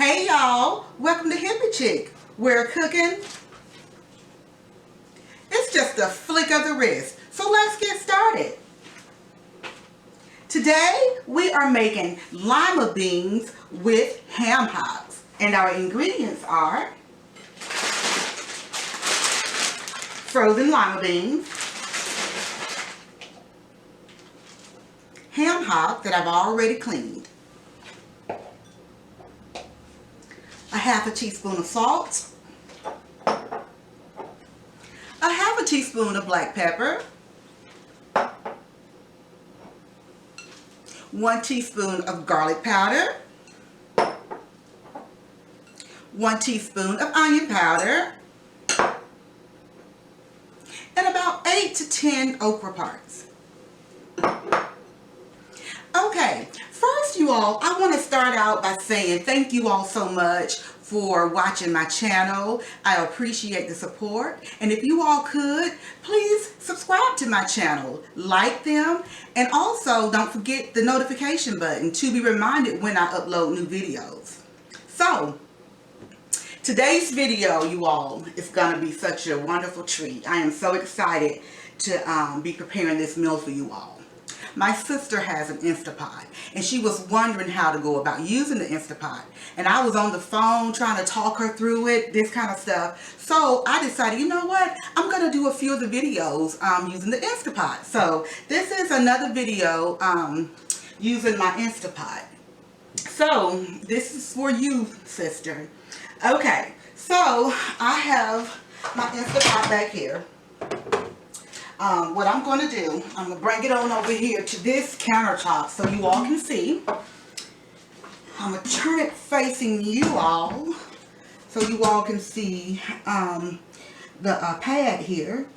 Hey y'all, welcome to Hippie Chick, where cooking, it's just a flick of the wrist. So let's get started. Today we are making lima beans with ham hocks, and our ingredients are frozen lima beans, ham hock that I've already cleaned, a half a teaspoon of salt, a half a teaspoon of black pepper, 1 teaspoon of garlic powder, 1 teaspoon of onion powder, and about 8 to 10 okra parts. Okay, first you all, I want to start out by saying thank you all so much for watching my channel. I appreciate the support, and if you all could, please subscribe to my channel, like them, and also don't forget the notification button to be reminded when I upload new videos. So, today's video, you all, is going to be such a wonderful treat. I am so excited to be preparing this meal for you all. My sister has an Instapot, and she was wondering how to go about using the Instapot. And I was on the phone trying to talk her through it, this kind of stuff. So I decided, you know what? I'm going to do a few of the videos using the Instapot. So this is another video using my Instapot. So this is for you, sister. Okay, so I have my Instapot back here. What I'm going to do, I'm going to bring it on over here to this countertop so you all can see. I'm going to turn it facing you all so you all can see the pad here.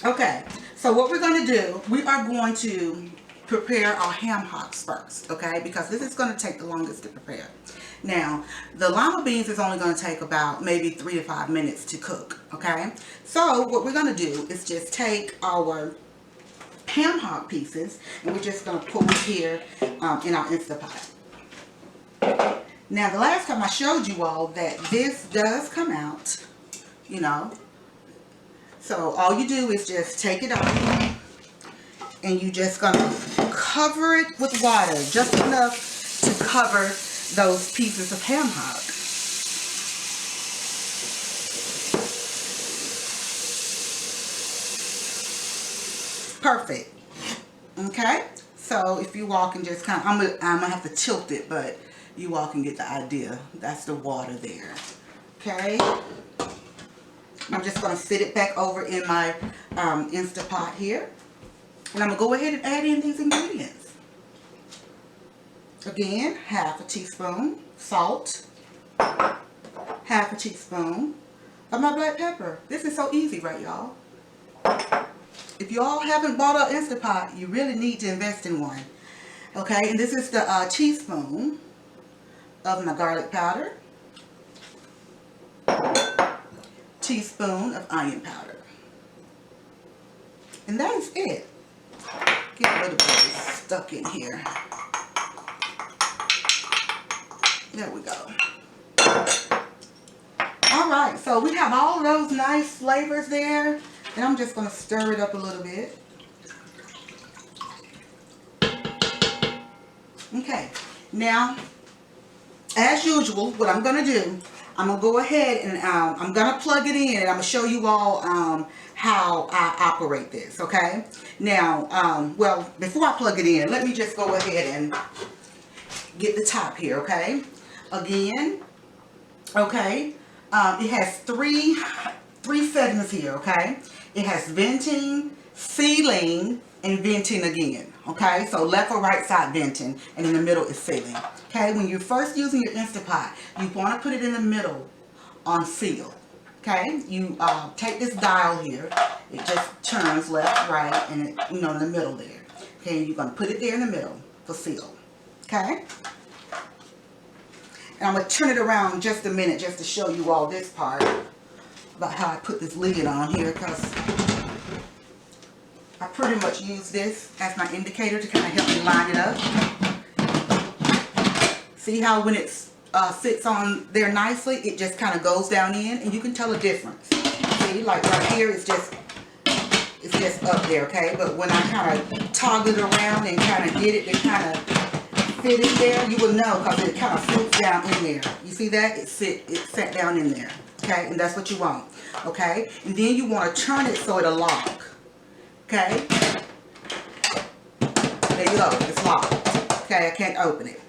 Okay, so what we're going to do, we are going to prepare our ham hocks first, okay, because this is going to take the longest to prepare. Now, the lima beans is only going to take about maybe 3 to 5 minutes to cook, okay? So, what we're going to do is just take our ham hock pieces, and we're just going to put it here in our Instapot. Now, the last time I showed you all that this does come out, you know. So, all you do is just take it off, and you're just going to cover it with water, just enough to cover those pieces of ham hock. Perfect. Okay, so if you all can just kind of, I'm gonna have to tilt it, but you all can get the idea. That's the water there. Okay, I'm just gonna sit it back over in my Instapot here, and I'm gonna go ahead and add in these ingredients. Again, half a teaspoon salt, half a teaspoon of my black pepper. This is so easy, right, y'all? If you all haven't bought an Instapot, you really need to invest in one. Okay, and this is the teaspoon of my garlic powder, teaspoon of onion powder, and that is it. Get a little bit of this stuck in here. There we go. Alright, so we have all those nice flavors there. And I'm just going to stir it up a little bit. Okay, now, as usual, what I'm going to do, I'm going to go ahead and I'm going to plug it in, and I'm going to show you all how I operate this, okay? Now, well, before I plug it in, let me just go ahead and get the top here, okay? Again, okay, it has three settings here, okay? It has venting, sealing, and venting again, okay? So left or right side venting, and in the middle is sealing, okay? When you're first using your Instapot, you want to put it in the middle on seal, okay? You take this dial here, it just turns left, right, and it, you know, in the middle there, okay? And you're going to put it there in the middle for seal, okay? And I'm going to turn it around just a minute just to show you all this part about how I put this lid on here, because I pretty much use this as my indicator to kind of help me line it up. See how when it's sits on there nicely, it just kind of goes down in, and you can tell a difference. See, like right here, it's just up there, okay? But when I kind of toggle it around and kind of get it to kind of fit in there, you will know because it kind of sits down in there. You see that? It sat down in there, okay? And that's what you want, okay? And then you want to turn it so it'll lock, okay? There you go. It's locked. Okay, I can't open it.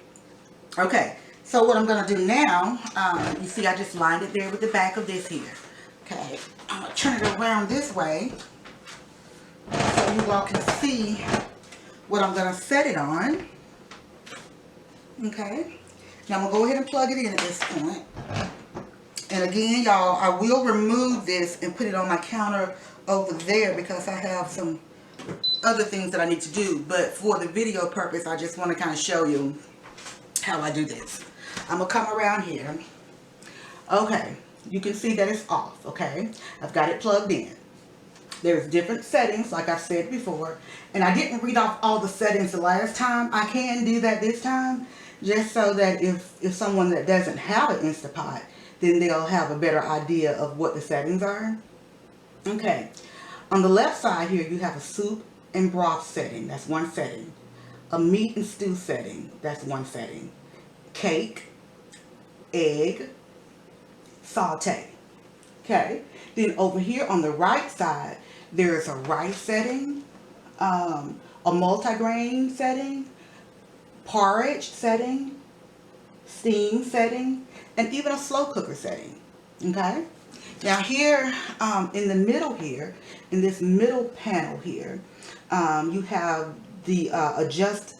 Okay, so what I'm going to do now, you see I just lined it there with the back of this here. Okay, I'm going to turn it around this way so you all can see what I'm going to set it on. Okay, now I'm going to go ahead and plug it in at this point. And again, y'all, I will remove this and put it on my counter over there because I have some other things that I need to do. But for the video purpose, I just want to kind of show you how I do this. I'm going to come around here. Okay, you can see that it's off, okay? I've got it plugged in. There's different settings, like I said before. And I didn't read off all the settings the last time. I can do that this time, just so that if someone that doesn't have an Instapot, then they'll have a better idea of what the settings are. Okay, on the left side here, you have a soup and broth setting. That's one setting. A meat and stew setting. That's one setting. Cake, egg, saute. Okay, then over here on the right side, there's a rice setting, a multigrain setting, porridge setting, steam setting, and even a slow cooker setting. Okay, now here in the middle here, in this middle panel here, you have the adjust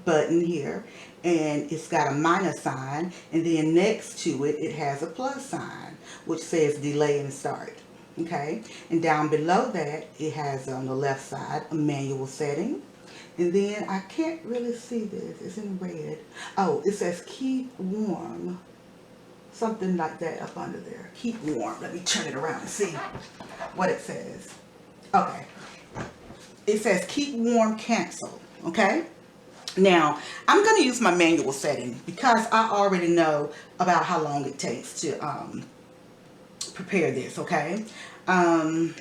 button here, and it's got a minus sign, and then next to it, it has a plus sign, which says delay and start. Okay, and down below that, it has on the left side a manual setting. And then I can't really see this, it's in red. Oh, it says keep warm, something like that up under there. Keep warm. Let me turn it around and see what it says. Okay, it says keep warm, cancel. Okay, now I'm going to use my manual setting because I already know about how long it takes to prepare this. Okay, I'm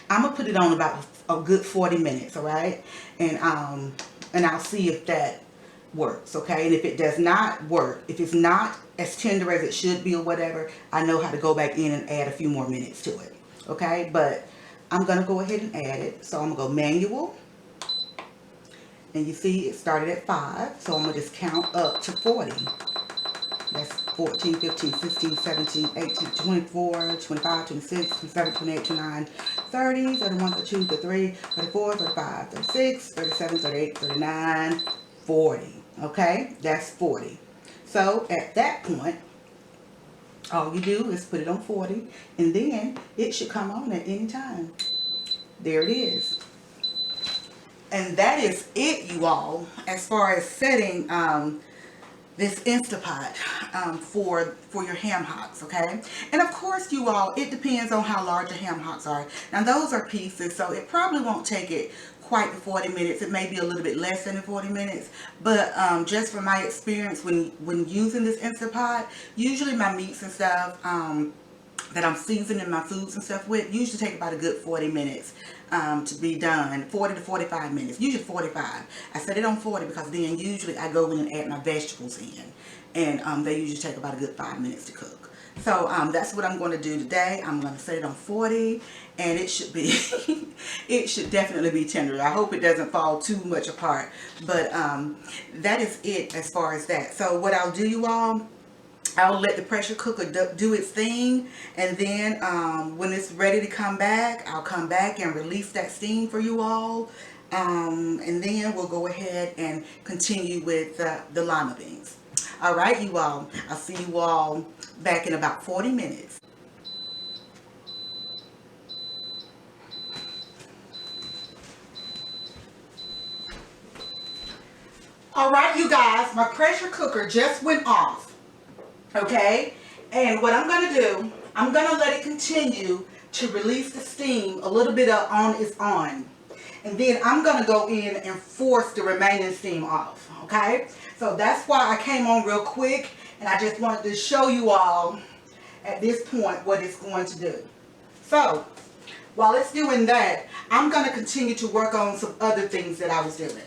gonna put it on about a good 40 minutes. All right, and I'll see if that works. Okay, and if it does not work, if it's not as tender as it should be or whatever, I know how to go back in and add a few more minutes to it. Okay, but I'm gonna go ahead and add it. So I'm gonna go manual, and you see it started at 5, so I'm gonna just count up to 40. That's 14, 15, 16, 17, 18, 24, 25, 26, 27, 28, 29, 30, 31, 32, 33, 34, 35, 36, 37, 38, 39, 40. Okay, that's 40. So at that point, all you do is put it on 40, and then it should come on at any time. There it is. And that is it, you all, as far as setting this Instapot for your ham hocks, okay? And of course, you all, it depends on how large your ham hocks are. Now, those are pieces, so it probably won't take it quite the 40 minutes. It may be a little bit less than the 40 minutes, but just from my experience when using this Instapot, usually my meats and stuff that I'm seasoning my foods and stuff with usually take about a good 40 minutes to be done. 40 to 45 minutes, usually 45. I set it on 40 because then usually I go in and add my vegetables in, and they usually take about a good 5 minutes to cook. So that's what I'm going to do today. I'm going to set it on 40, and it should be it should definitely be tender. I hope it doesn't fall too much apart, but that is it as far as that. So what I'll do, you all, I'll let the pressure cooker do its thing, and then when it's ready to come back, I'll come back and release that steam for you all, and then we'll go ahead and continue with the lima beans. All right, you all, I'll see you all back in about 40 minutes. All right, you guys, my pressure cooker just went off. Okay, and what I'm going to do, I'm going to let it continue to release the steam a little bit on its own. And then I'm going to go in and force the remaining steam off. Okay? So that's why I came on real quick. And I just wanted to show you all at this point what it's going to do. So while it's doing that, I'm going to continue to work on some other things that I was doing.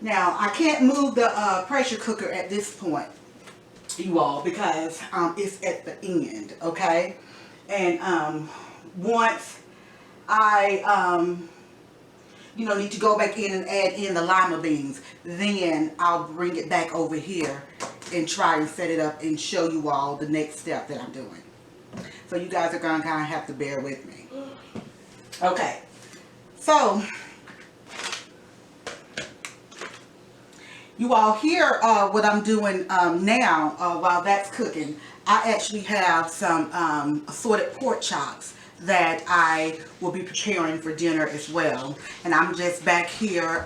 Now, I can't move the pressure cooker at this point, you all, because it's at the end, okay? And once I, need to go back in and add in the lima beans, then I'll bring it back over here and try and set it up and show you all the next step that I'm doing. So you guys are going to kind of have to bear with me. Okay, so you all hear what I'm doing now while that's cooking. I actually have some assorted pork chops that I will be preparing for dinner as well. And I'm just back here,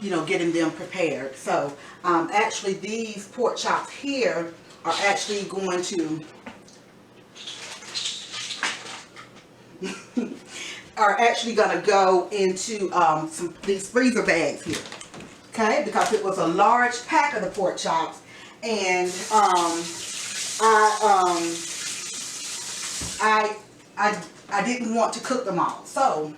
getting them prepared. So actually these pork chops here are actually going to go into these freezer bags here. Okay, because it was a large pack of the pork chops, and I didn't want to cook them all, so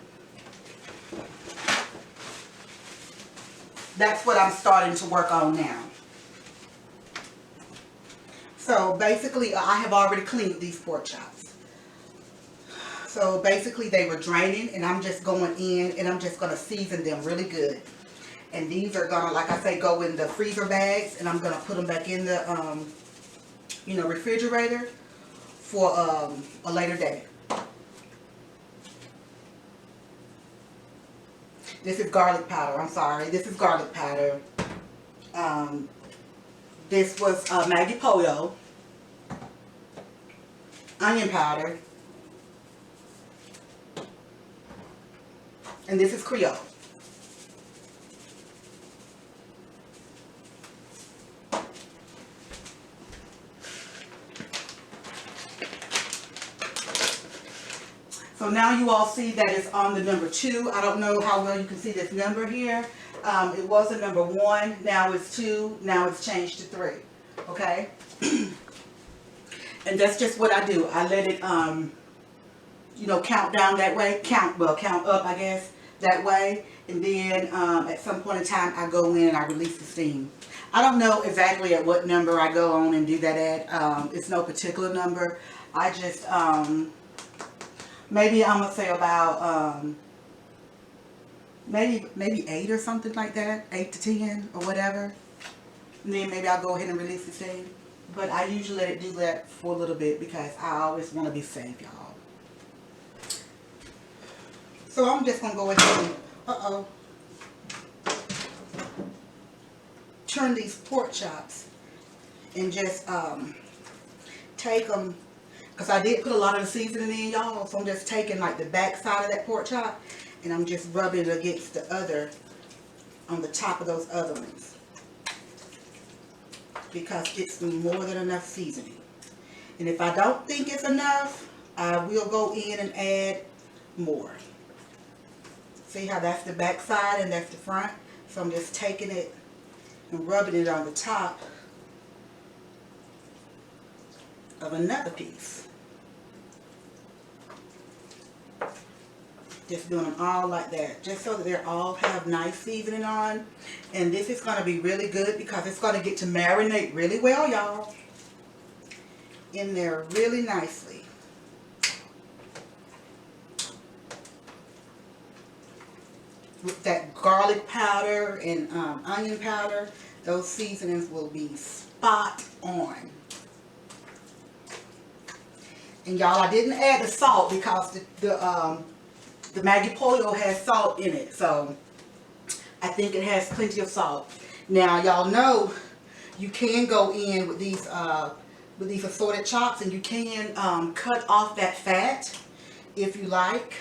that's what I'm starting to work on now. So basically, I have already cleaned these pork chops. So basically, they were draining, and I'm just going in and I'm just going to season them really good. And these are gonna, like I say, go in the freezer bags, and I'm gonna put them back in the, refrigerator for a later day. This is garlic powder. I'm sorry. This is garlic powder. This was Maggi Pollo, onion powder, and this is Creole. So now you all see that it's on the number 2. I don't know how well you can see this number here. It was a number 1. Now it's 2. Now it's changed to 3. Okay? And that's just what I do. I let it, count down that way. Count up, I guess, that way. And then at some point in time, I go in and I release the steam. I don't know exactly at what number I go on and do that at. It's no particular number. I just... maybe I'm gonna say about maybe 8 or something like that, 8 to 10 or whatever. And then maybe I'll go ahead and release the steam. But I usually let it do that for a little bit because I always want to be safe, y'all. So I'm just gonna go ahead and turn these pork chops and just take them. Because I did put a lot of the seasoning in, y'all. So I'm just taking like the back side of that pork chop. And I'm just rubbing it against the other, on the top of those other ones. Because it's more than enough seasoning. And if I don't think it's enough, I will go in and add more. See how that's the back side and that's the front? So I'm just taking it and rubbing it on the top of another piece. Just doing them all like that, just so that they all have nice seasoning on. And this is going to be really good because it's going to get to marinate really well, y'all, in there really nicely. With that garlic powder and onion powder, those seasonings will be spot on. And y'all, I didn't add the salt because the Maggi Pollo has salt in it, so I think it has plenty of salt. Now, y'all know you can go in with these assorted chops, and you can cut off that fat if you like.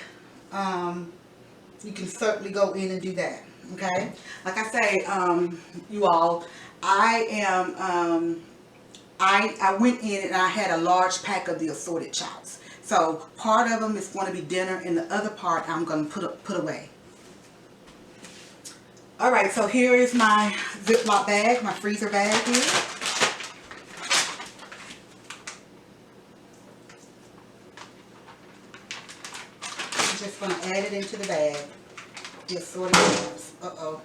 You can certainly go in and do that. Okay, like I say, you all, I I went in and I had a large pack of the assorted chops. So part of them is going to be dinner, and the other part I'm going to put away. All right, so here is my Ziploc bag, my freezer bag here. I'm just going to add it into the bag. The assorted chops. Uh-oh.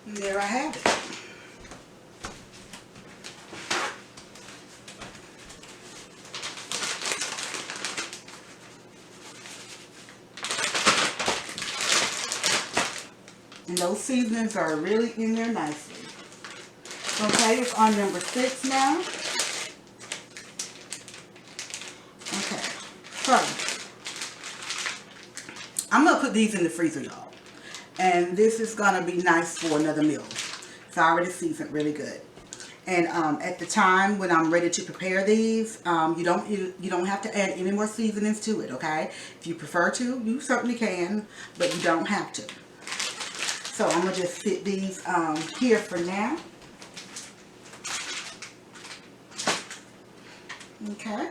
And there I have it. And those seasonings are really in there nicely. Okay, it's on number 6 now. Okay, so I'm going to put these in the freezer, y'all. And this is going to be nice for another meal. It's already seasoned really good. And at the time when I'm ready to prepare these, you don't have to add any more seasonings to it, okay? If you prefer to, you certainly can, but you don't have to. So I'm going to just fit these here for now. Okay.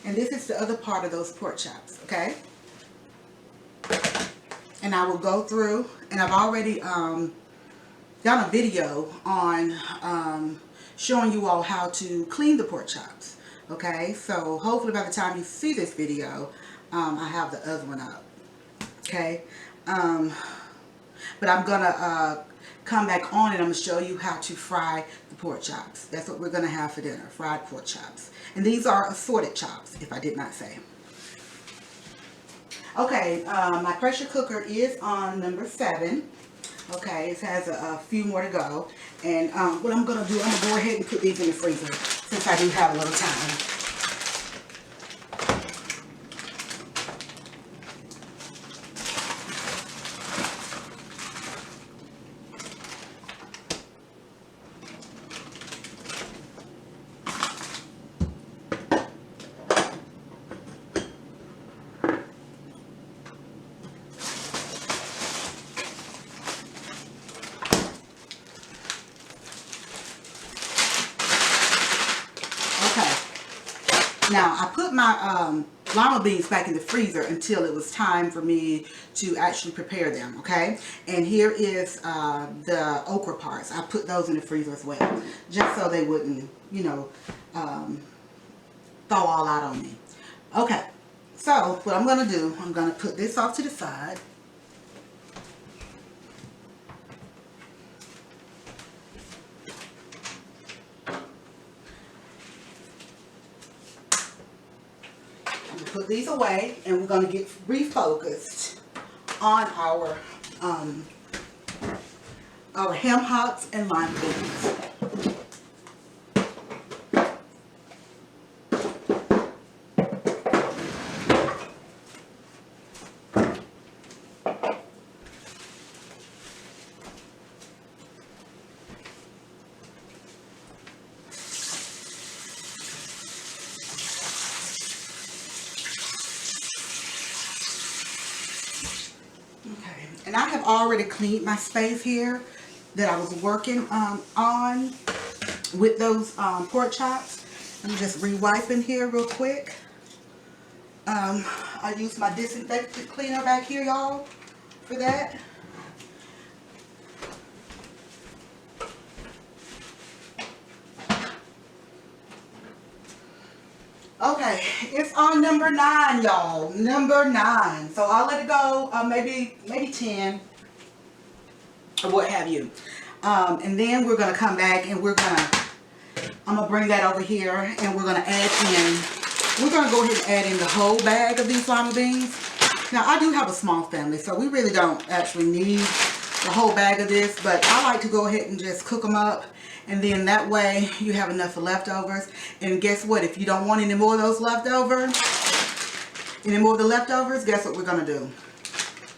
And this is the other part of those pork chops, okay? And I will go through, and I've already done a video on showing you all how to clean the pork chops, okay? So hopefully by the time you see this video, I have the other one up, okay? But I'm going to come back on and I'm going to show you how to fry the pork chops. That's what we're going to have for dinner, fried pork chops. And these are assorted chops, if I did not say. Okay, my pressure cooker is on number 7. Okay, it has a few more to go. And what I'm going to do, I'm going to go ahead and put these in the freezer since I do have a little time. Now, I put my lima beans back in the freezer until it was time for me to actually prepare them, okay? And here is the okra parts. I put those in the freezer as well, just so they wouldn't, you know, thaw all out on me. Okay, so what I'm going to do, I'm going to put this off to the side. Put these away, and we're going to get refocused on our ham hocks and lima beans. And I have already cleaned my space here that I was working on with those pork chops. I'm just re-wiping here real quick. I use my disinfectant cleaner back here, y'all, for that. Okay, it's on number 9, y'all. Number 9. So I'll let it go maybe 10 or what have you. And then we're going to come back and I'm going to bring that over here and we're going to add in, we're going to go ahead and add in the whole bag of these lima beans. Now I do have a small family, so we really don't actually need the whole bag of this, but I like to go ahead and just cook them up. And then that way you have enough for leftovers. And guess what? If you don't want any more of those leftovers, Any more of the leftovers, guess what we're going to do?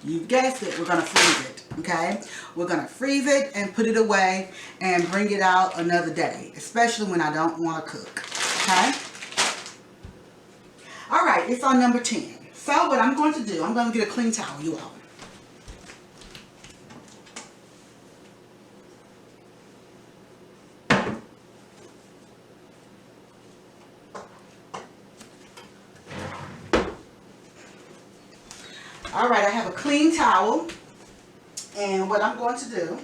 You guessed it, we're going to freeze it, okay? We're going to freeze it and put it away and bring it out another day, especially when I don't want to cook, okay? All right, it's on number 10. So what I'm going to do, I'm going to get a clean towel, you all. All right, I have a clean towel, and what I'm going to do,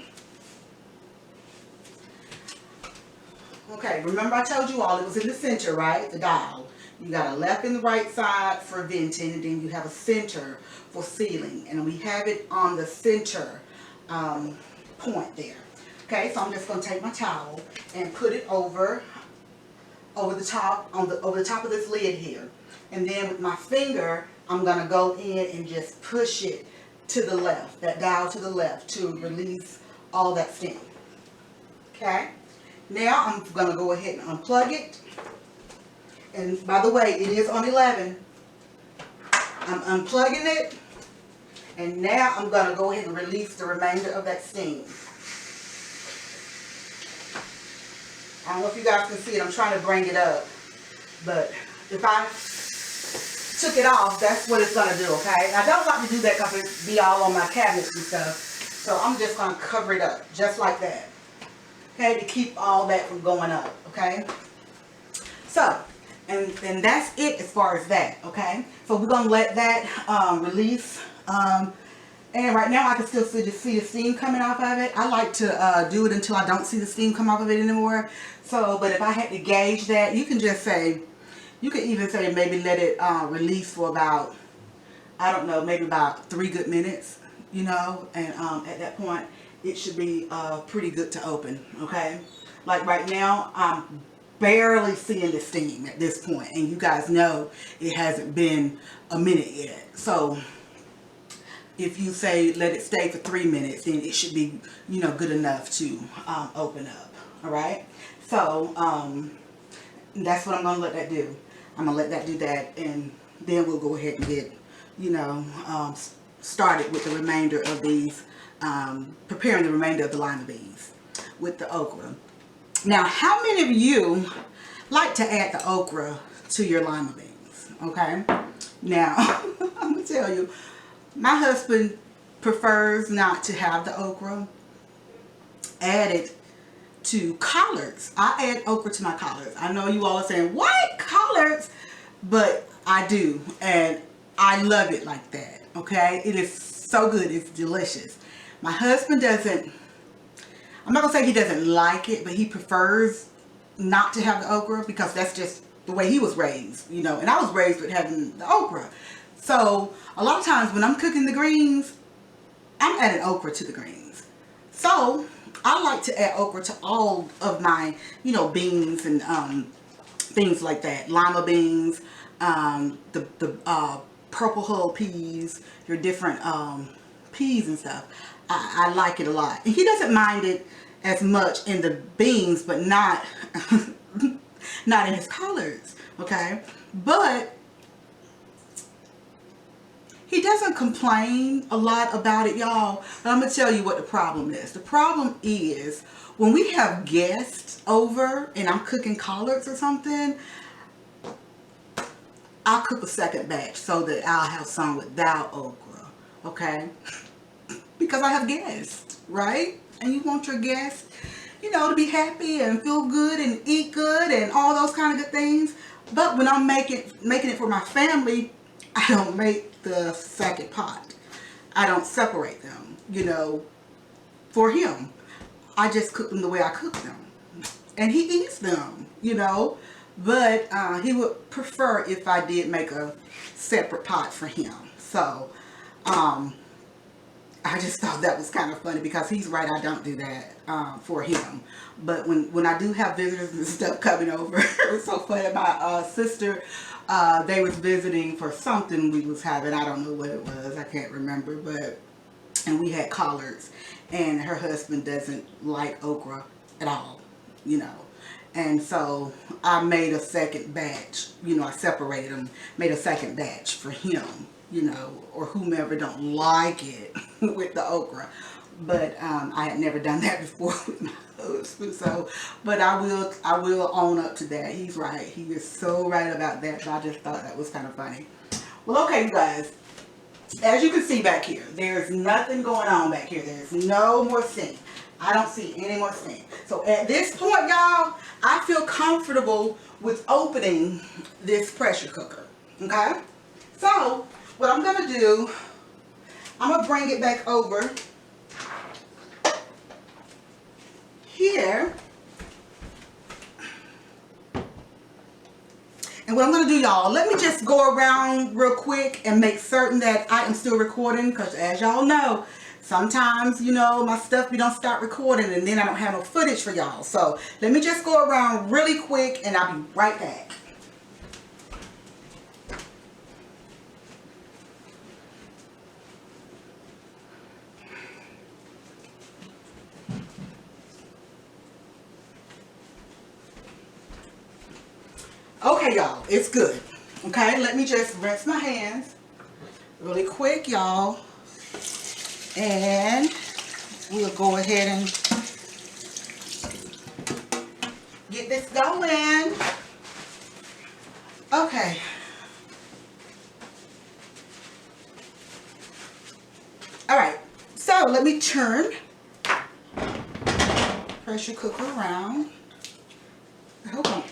okay, remember I told you all it was in the center, right? The dial. You got a left and the right side for venting, and then you have a center for sealing, and we have it on the center point there. Okay, so I'm just going to take my towel and put it over the top over the top of this lid here, and then with my finger I'm going to go in and just push it to the left, that dial to the left, to release all that steam. Okay, now I'm going to go ahead and unplug it. And by the way, it is on 11. I'm unplugging it, and now I'm going to go ahead and release the remainder of that steam. I don't know if you guys can see it. I'm trying to bring it up, but if I took it off, that's what it's going to do, okay? And I don't like to do that because it be all on my cabinets and stuff. So I'm just going to cover it up just like that, okay, to keep all that from going up, okay? So, and that's it as far as that, okay? So we're going to let that release. And right now I can still see the steam coming off of it. I like to do it until I don't see the steam come off of it anymore. So, but if I had to gauge that, you can just say, you could even say maybe let it release for about, I don't know, maybe about 3 good minutes, you know, and at that point it should be pretty good to open, okay? Like right now, I'm barely seeing the steam at this point, and you guys know it hasn't been a minute yet. So if you say let it stay for 3 minutes, then it should be, you know, good enough to open up, all right? So that's what I'm going to let that do. I'm going to let that do that, and then we'll go ahead and get, you know, started with the remainder of these, preparing the remainder of the lima beans with the okra. Now, how many of you like to add the okra to your lima beans? Okay. Now, I'm going to tell you, my husband prefers not to have the okra added to collards. I add okra to my collards. I know you all are saying, what? Collards? But I do, and I love it like that, okay? It is so good. It's delicious. My husband doesn't, I'm not going to say he doesn't like it, but he prefers not to have the okra because that's just the way he was raised, you know, and I was raised with having the okra. So a lot of times when I'm cooking the greens, I'm adding okra to the greens. So I like to add okra to all of my, you know, beans and things like that. Lima beans, the purple hull peas, your different peas and stuff. I like it a lot. And he doesn't mind it as much in the beans, but not not in his collards, okay? But he doesn't complain a lot about it, y'all. But I'm going to tell you what the problem is. The problem is when we have guests over and I'm cooking collards or something, I'll cook a second batch so that I'll have some without okra, okay? Because I have guests, right? And you want your guests, you know, to be happy and feel good and eat good and all those kind of good things. But when I'm making it for my family, I don't make the second pot. I don't separate them, you know, for him. I just cook them the way I cook them. And he eats them, you know. But he would prefer if I did make a separate pot for him. So, I just thought that was kind of funny because he's right, I don't do that for him. But when I do have visitors and stuff coming over, it was so funny. My sister, they was visiting for something we was having. I don't know what it was. I can't remember. And we had collards. And her husband doesn't like okra at all, you know. And so I made a second batch. You know, I separated them, made a second batch for him, you know, or whomever don't like it with the okra. But I had never done that before with my husband. So, but I will own up to that. He's right. He is so right about that. But I just thought that was kind of funny. Well, okay, you guys. As you can see back here, there's nothing going on back here. There's no more steam. I don't see any more steam. So at this point, y'all, I feel comfortable with opening this pressure cooker. Okay? So what I'm going to do, I'm going to bring it back over here. And what I'm going to do, y'all, let me just go around real quick and make certain that I am still recording. Because as y'all know, sometimes, you know, my stuff, we don't start recording and then I don't have no footage for y'all. So let me just go around really quick and I'll be right back. Okay, y'all, it's good. Okay, let me just rinse my hands really quick, y'all. And we'll go ahead and get this going. Okay. All right, so let me turn pressure cooker around. Hold on.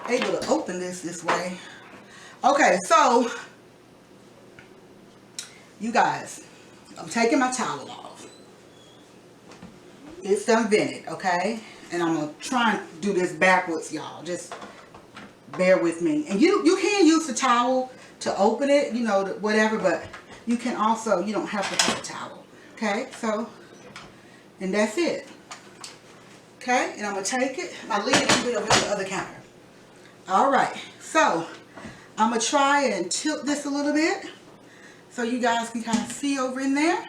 Able to open this way. Okay, so you guys, I'm taking my towel off. It's done vented, okay? And I'm gonna try and do this backwards, y'all. Just bear with me. And you can use the towel to open it, you know, whatever, but you can also, you don't have to have a towel. Okay, so, and that's it. Okay, and I'm gonna take it. My lid can be over the other counter. Alright, so I'm going to try and tilt this a little bit so you guys can kind of see over in there.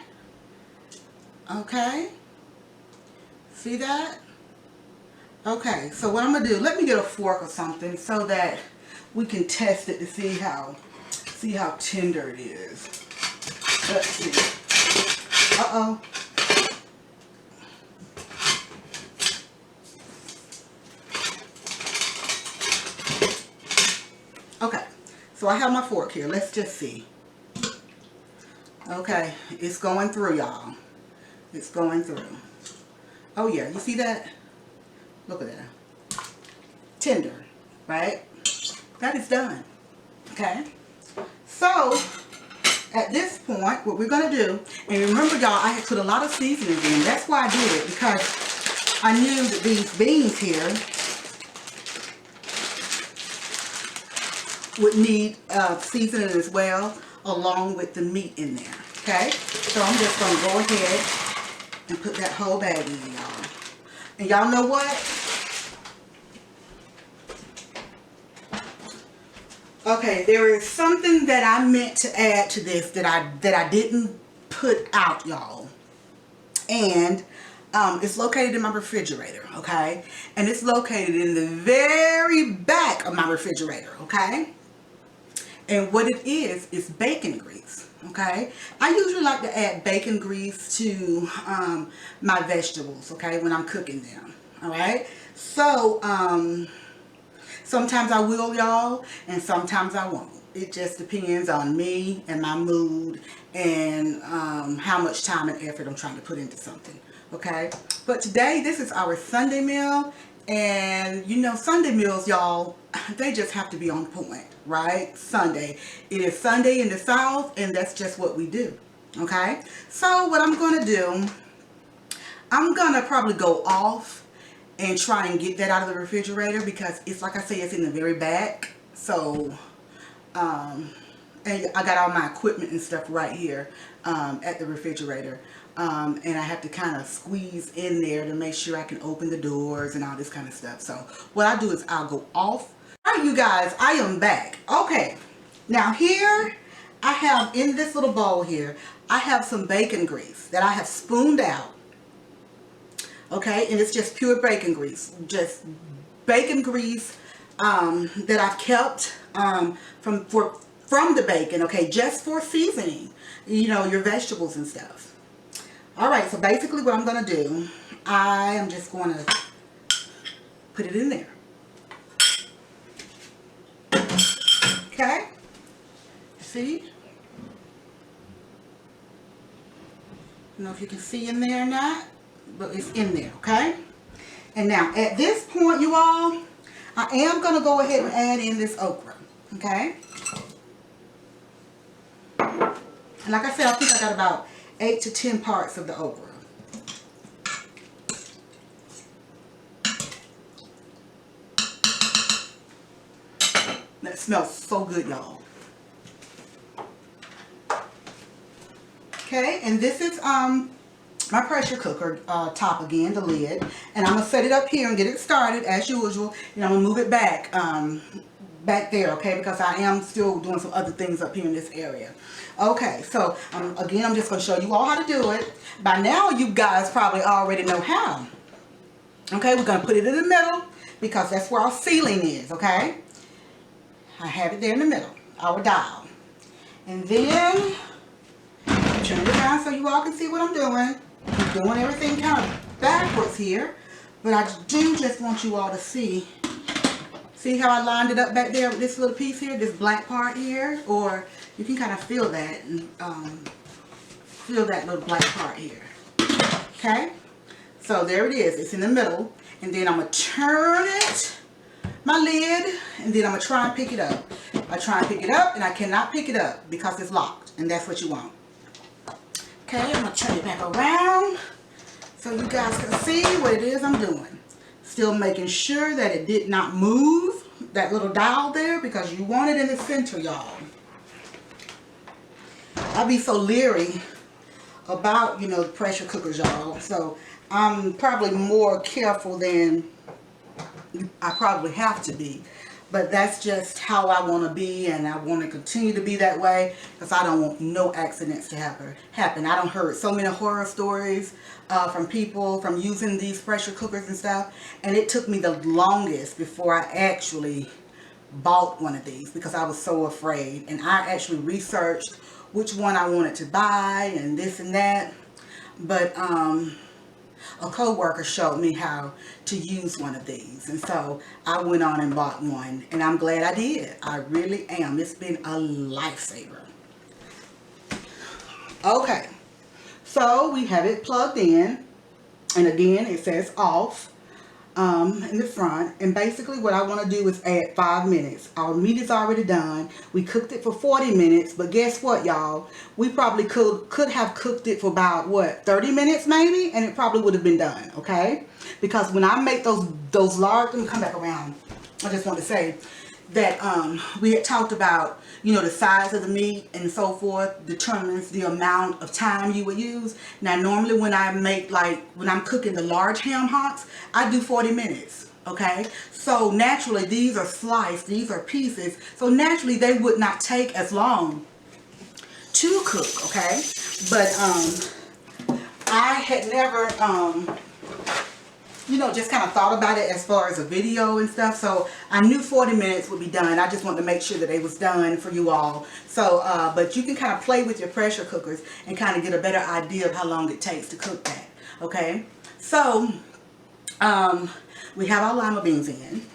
Okay, see that? Okay, so what I'm going to do, let me get a fork or something so that we can test it to see how tender it is. Let's see. Uh-oh. Okay, so I have my fork here. Let's just see. Okay, it's going through, y'all. It's going through. Oh yeah, you see that? Look at that. Tender, right? That is done. Okay, so at this point, what we're going to do, and remember y'all, I had put a lot of seasonings in. That's why I did it, because I knew that these beans here would need seasoning as well, along with the meat in there. Okay, so I'm just going to go ahead and put that whole bag in, y'all. And y'all know what? Okay, there is something that I meant to add to this that I didn't put out, y'all. And it's located in my refrigerator, okay? And it's located in the very back of my refrigerator, okay? And what it is bacon grease, okay? I usually like to add bacon grease to my vegetables, okay, when I'm cooking them, all right? So, sometimes I will, y'all, and sometimes I won't. It just depends on me and my mood and how much time and effort I'm trying to put into something, okay? But today, this is our Sunday meal, and you know, Sunday meals, y'all, they just have to be on point, right? Sunday. It is Sunday in the South, and that's just what we do, okay? So what I'm going to do, I'm going to probably go off and try and get that out of the refrigerator, because it's like I say, it's in the very back. So and I got all my equipment and stuff right here at the refrigerator, and I have to kind of squeeze in there to make sure I can open the doors and all this kind of stuff. So what I do is I'll go off. All right, you guys, I am back. Okay, now here I have, in this little bowl here, I have some bacon grease that I have spooned out. Okay, and it's just pure bacon grease. Just bacon grease that I've kept from the bacon, okay, just for seasoning, you know, your vegetables and stuff. All right, so basically what I'm going to do, I am just going to put it in there. Okay, see? I don't know if you can see in there or not, but it's in there, okay? And now, at this point, you all, I am going to go ahead and add in this okra, okay? And like I said, I think I got about 8 to 10 parts of the okra. That smells so good, y'all. Okay, and this is my pressure cooker top again, the lid, and I'm gonna set it up here and get it started as usual. You know, I'm gonna move it back there, okay, because I am still doing some other things up here in this area. Okay, so again, I'm just gonna show you all how to do it. By now, you guys probably already know how. Okay, we're gonna put it in the middle because that's where our sealing is. Okay, I have it there in the middle, our dial, and then turn it around so you all can see what I'm doing. I'm doing everything kind of backwards here, but I do just want you all to see how I lined it up back there with this little piece here, this black part here, or you can kind of feel that, and feel that little black part here. Okay, so there it is. It's in the middle, and then I'm gonna turn it, my lid, and then I'm gonna try and pick it up. I try and pick it up, and I cannot pick it up because it's locked, and that's what you want. Okay, I'm going to turn it back around so you guys can see what it is I'm doing. Still making sure that it did not move, that little dial there, because you want it in the center, y'all. I be so leery about, you know, the pressure cookers, y'all. So I'm probably more careful than I probably have to be. But that's just how I want to be, and I want to continue to be that way because I don't want no accidents to happen. I don't heard so many horror stories from people from using these pressure cookers and stuff, and it took me the longest before I actually bought one of these because I was so afraid. And I actually researched which one I wanted to buy and this and that, but a co-worker showed me how to use one of these, and so I went on and bought one, and I'm glad I did. I really am. It's been a lifesaver. Okay, so we have it plugged in, and again it says off in the front, and basically what I want to do is add 5 minutes. Our meat is already done. We cooked it for 40 minutes, but guess what, y'all? We probably could have cooked it for about, what, 30 minutes maybe, and it probably would have been done, okay? Because when I make those large, let me come back around. I just want to say that we had talked about, you know, the size of the meat and so forth determines the amount of time you would use. Now, normally when I'm cooking the large ham hocks, I do 40 minutes, okay? So naturally, these are sliced, these are pieces, so naturally they would not take as long to cook, okay? But I had never you know, just kind of thought about it as far as a video and stuff. So I knew 40 minutes would be done. I just wanted to make sure that it was done for you all. So, but you can kind of play with your pressure cookers and kind of get a better idea of how long it takes to cook that. Okay. So, we have our lima beans in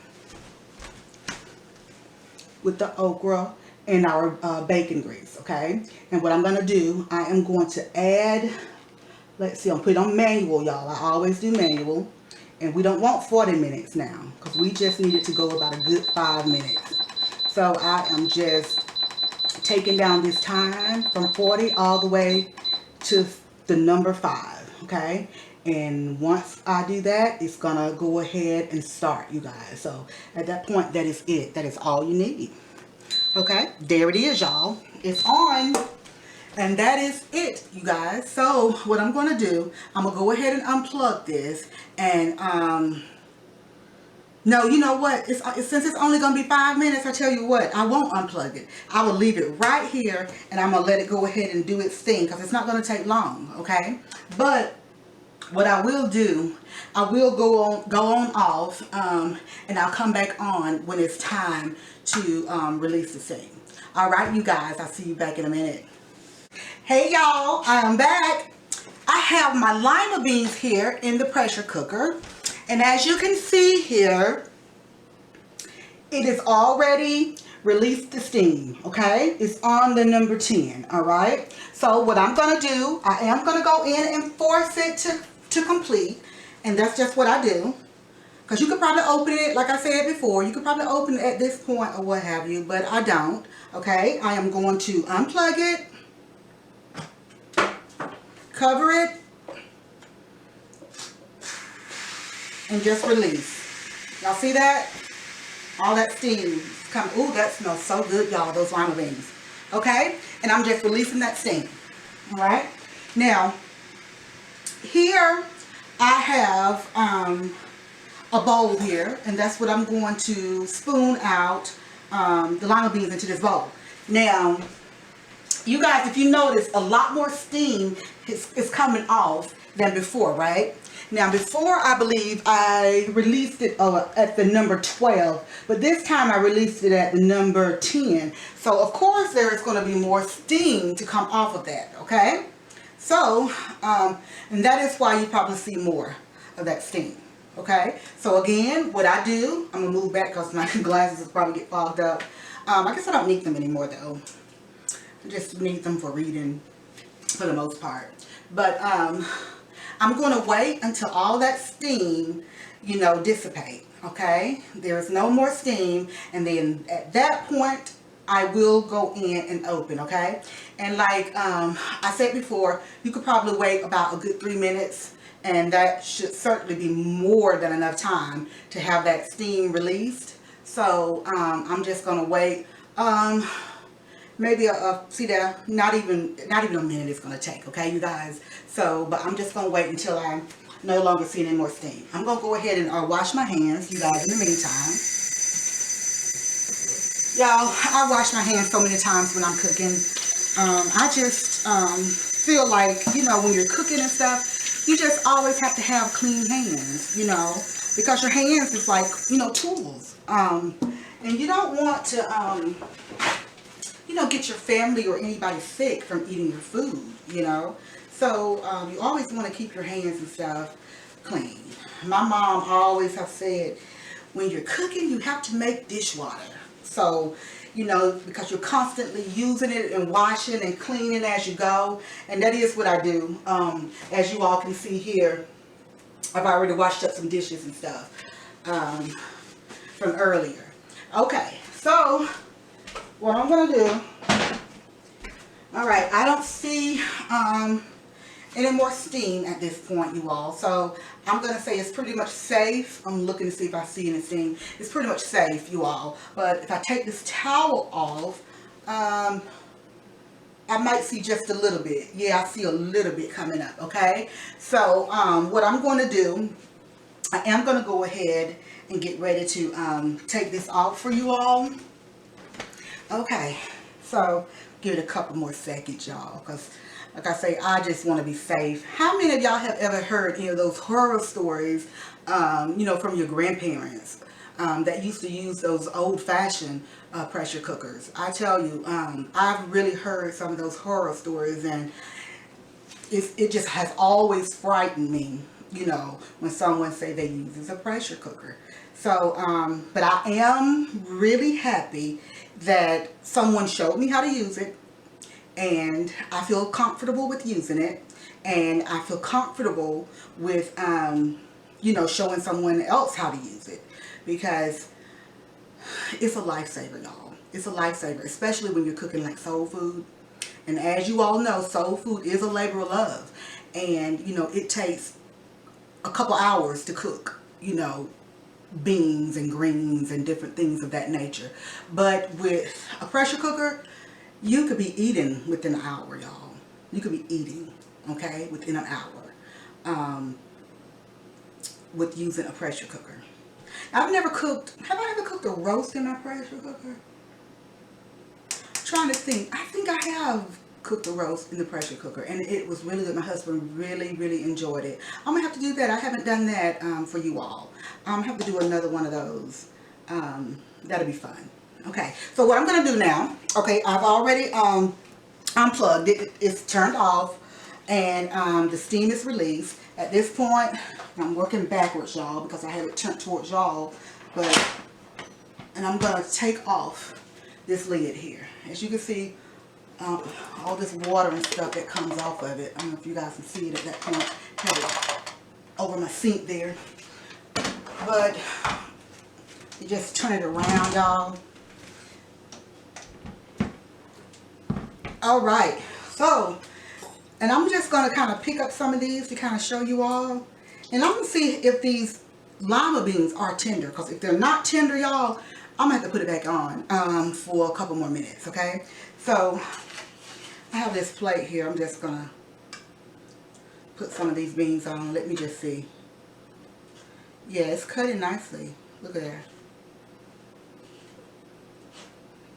with the okra and our bacon grease. Okay. And what I'm going to do, I am going to add, let's see, I'm putting on manual, y'all. I always do manual. And we don't want 40 minutes now because we just need it to go about a good 5 minutes. So I am just taking down this time from 40 all the way to the number 5, okay? And once I do that, it's gonna go ahead and start, you guys. So at that point, that is it. That is all you need. Okay, there it is, y'all. It's on. And that is it, you guys. So what I'm going to do, I'm going to go ahead and unplug this. And, no, you know what? Since it's only going to be 5 minutes, I tell you what, I won't unplug it. I will leave it right here, and I'm going to let it go ahead and do its thing, because it's not going to take long, okay? But what I will do, I will go on off, and I'll come back on when it's time to release the steam. All right, you guys, I'll see you back in a minute. Hey y'all, I am back. I have my lima beans here in the pressure cooker, and as you can see here, it is already released the steam. Okay, it's on the number 10. All right, so what I'm gonna do, I am gonna go in and force it to complete, and that's just what I do. Because you could probably open it, like I said before, you could probably open it at this point or what have you, but I don't. Okay, I am going to unplug it, cover it, and just release. Y'all see that? All that steam come. Ooh, that smells so good, y'all, those lima beans. Okay, and I'm just releasing that steam. All right, now here I have a bowl here, and that's what I'm going to spoon out the lima beans into this bowl. Now, you guys, if you notice, a lot more steam is coming off than before, right? Now, before, I believe I released it at the number 12, but this time I released it at the number 10. So, of course, there is going to be more steam to come off of that, okay? So, and that is why you probably see more of that steam, okay? So, again, what I do, I'm going to move back because my glasses will probably get fogged up. I guess I don't need them anymore, though. I just need them for reading for the most part. But, I'm going to wait until all that steam, you know, dissipate, okay? There's no more steam, and then at that point, I will go in and open, okay? And like I said before, you could probably wait about a good 3 minutes, and that should certainly be more than enough time to have that steam released. So I'm just going to wait. Maybe see there, not even a minute it's going to take, okay, you guys? So, but I'm just going to wait until I no longer see any more steam. I'm going to go ahead and wash my hands, you guys, in the meantime. Y'all, I wash my hands so many times when I'm cooking. I just feel like, you know, when you're cooking and stuff, you just always have to have clean hands, you know, because your hands is like, you know, tools. And you don't want to, you know, get your family or anybody sick from eating your food, you know. So you always want to keep your hands and stuff clean. My mom always have said, when you're cooking, you have to make dishwater. So, you know, because you're constantly using it and washing and cleaning as you go. And that is what I do. As you all can see here, I've already washed up some dishes and stuff from earlier. Okay, so what I'm going to do, all right, I don't see any more steam at this point, you all. So I'm going to say it's pretty much safe. I'm looking to see if I see any steam. It's pretty much safe, you all. But if I take this towel off, I might see just a little bit. Yeah, I see a little bit coming up, okay? So what I'm going to do, I am going to go ahead and get ready to take this off for you all. Okay, so give it a couple more seconds, y'all, because like I say, I just want to be safe. How many of y'all have ever heard any of those horror stories, you know, from your grandparents that used to use those old-fashioned pressure cookers? I tell you, I've really heard some of those horror stories, and it just has always frightened me, you know, when someone say they use a pressure cooker. So, but I am really happy that someone showed me how to use it, and I feel comfortable with using it, and I feel comfortable with, you know, showing someone else how to use it, because it's a lifesaver, y'all. It's a lifesaver, especially when you're cooking like soul food. And as you all know, soul food is a labor of love, and, you know, it takes a couple hours to cook, you know, beans and greens and different things of that nature. But with a pressure cooker, you could be eating within an hour, y'all. You could be eating, okay, within an hour with using a pressure cooker. I've never cooked, have I ever cooked a roast in my pressure cooker? I'm trying to think. I think I have cook the roast in the pressure cooker, and it was really good. My husband really enjoyed it. I'm gonna have to do that. I haven't done that for you all. I'm gonna have to do another one of those. That'll be fun. Okay, so what I'm gonna do now, okay, I've already unplugged it. It's turned off, and the steam is released. At this point, I'm working backwards, y'all, because I have it turned towards y'all. And I'm gonna take off this lid here. As you can see, all this water and stuff that comes off of it. I don't know if you guys can see it at that point. Have it over my sink there. But you just turn it around, y'all. Alright, so, and I'm just going to kind of pick up some of these to kind of show you all. And I'm going to see if these lima beans are tender. Because if they're not tender, y'all, I'm going to have to put it back on for a couple more minutes, okay? So, I have this plate here. I'm just going to put some of these beans on. Let me just see. Yeah, it's cutting nicely. Look at that.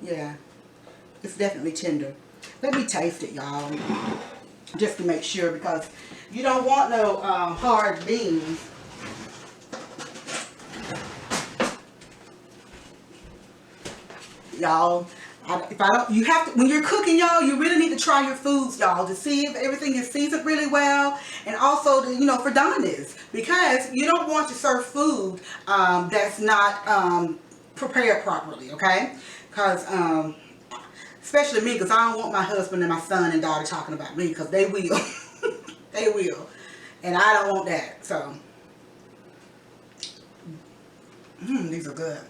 Yeah, it's definitely tender. Let me taste it, y'all, just to make sure, because you don't want no hard beans. Y'all, you have to, when you're cooking, y'all, you really need to try your foods, y'all, to see if everything is seasoned really well, and also, to, you know, for doneness, because you don't want to serve food that's not prepared properly, okay? Because especially me, because I don't want my husband and my son and daughter talking about me, because they will. They will. And I don't want that. So, these are good.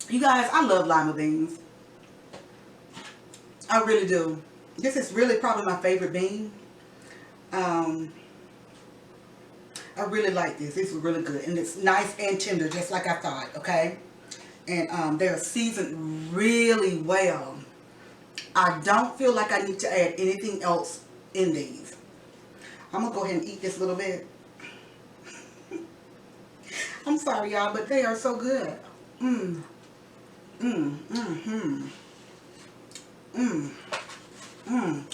You guys, I love lima beans. I really do. This is really probably my favorite bean. I really like this. This is really good. And it's nice and tender, just like I thought, okay? And they're seasoned really well. I don't feel like I need to add anything else in these. I'm going to go ahead and eat this little bit. I'm sorry, y'all, but they are so good.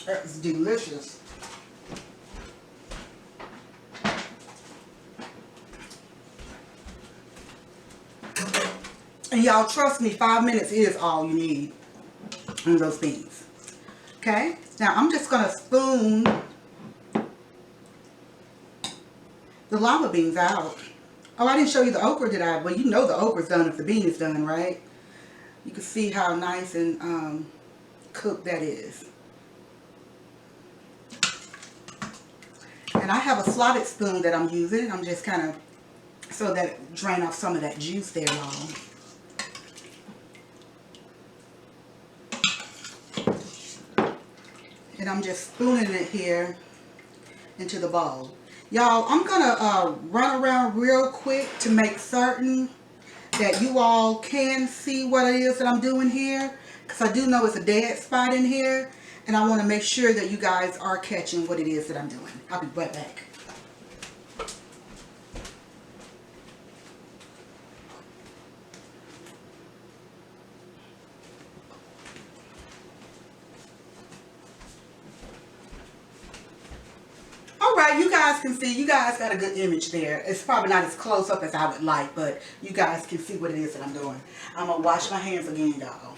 That's delicious. And y'all, trust me, 5 minutes is all you need on those beans. Okay? Now, I'm just going to spoon the lima beans out. Oh, I didn't show you the okra, did I? Well, you know the okra's done if the bean is done, right? You can see how nice and cooked that is. And I have a slotted spoon that I'm using. I'm just kind of, so that it drain off some of that juice there, y'all. And I'm just spooning it here into the bowl. Y'all, I'm gonna run around real quick to make certain that you all can see what it is that I'm doing here, because I do know it's a dead spot in here, and I want to make sure that you guys are catching what it is that I'm doing. I'll be right back. Alright, you guys can see, you guys got a good image there. It's probably not as close up as I would like, but you guys can see what it is that I'm doing. I'm going to wash my hands again, y'all.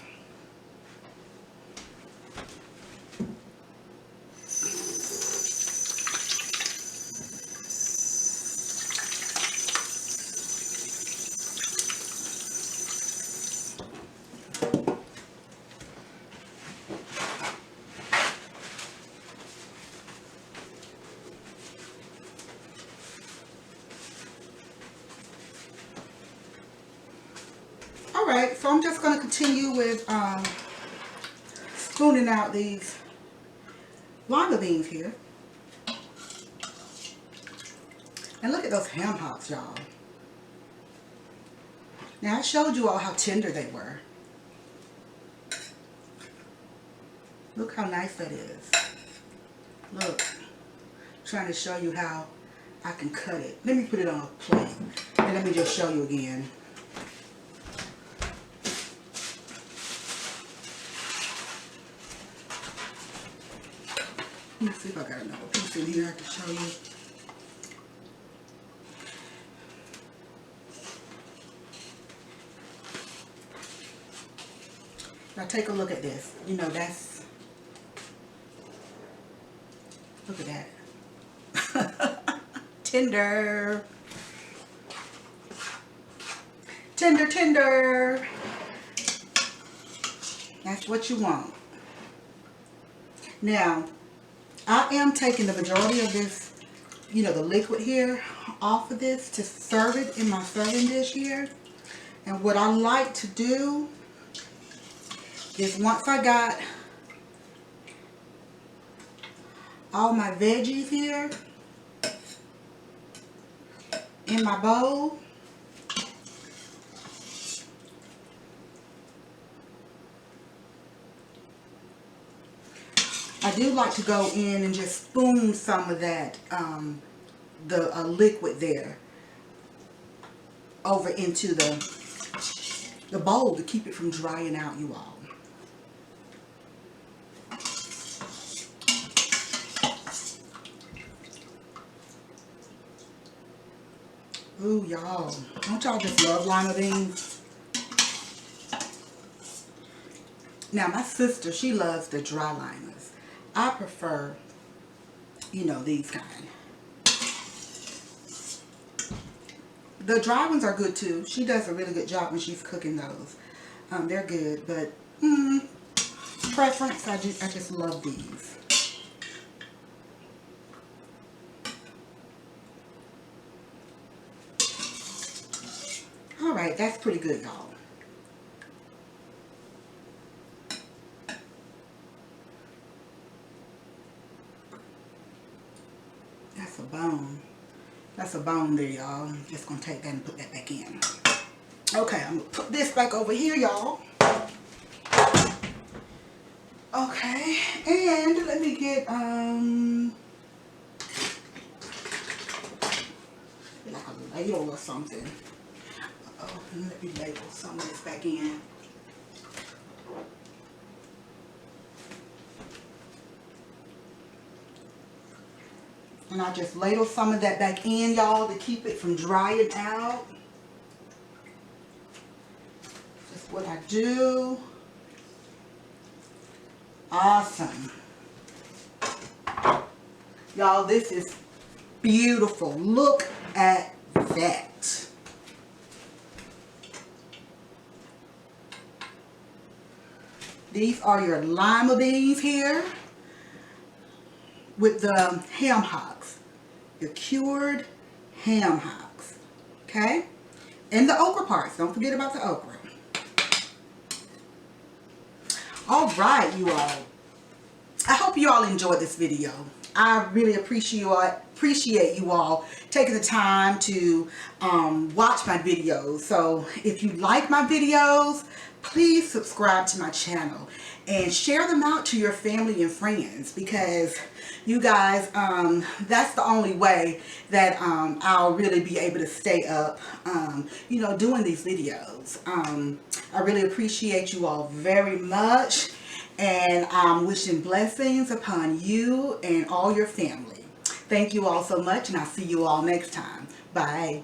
Alright, so I'm just going to continue with spooning out these lima beans here. And look at those ham hocks, y'all. Now, I showed you all how tender they were. Look how nice that is. Look. I'm trying to show you how I can cut it. Let me put it on a plate. And let me just show you again. Let me see if I got another piece in here I can show you. Now take a look at this. You know, that's, look at that. Tender. Tender, tender. That's what you want. Now, I am taking the majority of this, you know, the liquid here off of this to serve it in my serving dish here. And what I like to do is once I got all my veggies here in my bowl, I do like to go in and just spoon some of that, the liquid there over into the bowl to keep it from drying out, you all. Ooh, y'all. Don't y'all just love lima beans? Now, my sister, she loves the dry limas. I prefer, you know, these kind. The dry ones are good too. She does a really good job when she's cooking those. They're good, but preference, I just love these. All right, that's pretty good, y'all. That's a bone. That's a bone there, y'all. I'm just going to take that and put that back in. Okay, I'm going to put this back over here, y'all. Okay, and let me get, like a ladle or something. Oh, let me ladle some of this back in. And I just ladle some of that back in, y'all, to keep it from drying out. Just what I do. Awesome. Y'all, this is beautiful. Look at that. These are your lima beans here with the ham hocks, your cured ham hocks, okay? And the okra parts, don't forget about the okra. All right, you all. I hope you all enjoyed this video. I really appreciate you all taking the time to watch my videos. So if you like my videos, please subscribe to my channel and share them out to your family and friends, because you guys, that's the only way that I'll really be able to stay up, you know, doing these videos. I really appreciate you all very much, and I'm wishing blessings upon you and all your family. Thank you all so much, and I'll see you all next time. Bye.